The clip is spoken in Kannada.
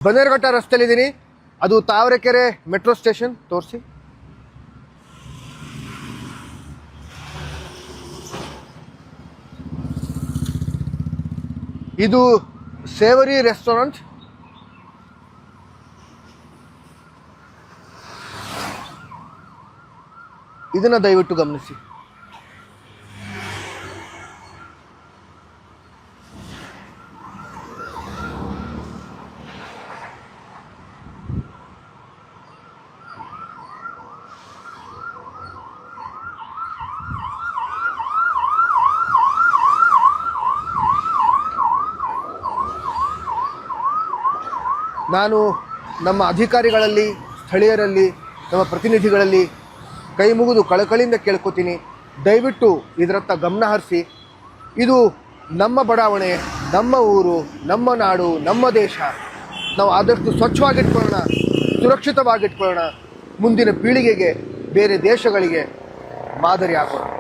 ಬನ್ನೇರುಘಟ್ಟ ರಸ್ತೆಯಲ್ಲಿದ್ದೀನಿ. ಅದು ತಾವರೆಕೆರೆ ಮೆಟ್ರೋ ಸ್ಟೇಷನ್. ತೋರಿಸಿ. ಇದು ಸೇವರಿ ರೆಸ್ಟೋರೆಂಟ್. ಇದನ್ನ ದಯವಿಟ್ಟು ಗಮನಿಸಿ. ನಾನು ನಮ್ಮ ಅಧಿಕಾರಿಗಳಲ್ಲಿ, ಸ್ಥಳೀಯರಲ್ಲಿ, ನಮ್ಮ ಪ್ರತಿನಿಧಿಗಳಲ್ಲಿ ಕೈ ಮುಗಿದು ಕಳಕಳಿಯಿಂದ ಕೇಳ್ಕೊತೀನಿ, ದಯವಿಟ್ಟು ಇದರತ್ತ ಗಮನ ಹರಿಸಿ. ಇದು ನಮ್ಮ ಬಡಾವಣೆ, ನಮ್ಮ ಊರು, ನಮ್ಮ ನಾಡು, ನಮ್ಮ ದೇಶ. ನಾವು ಆದಷ್ಟು ಸ್ವಚ್ಛವಾಗಿಟ್ಕೊಳ್ಳೋಣ, ಸುರಕ್ಷಿತವಾಗಿಟ್ಕೊಳ್ಳೋಣ. ಮುಂದಿನ ಪೀಳಿಗೆಗೆ, ಬೇರೆ ದೇಶಗಳಿಗೆ ಮಾದರಿ ಆಗೋಣ.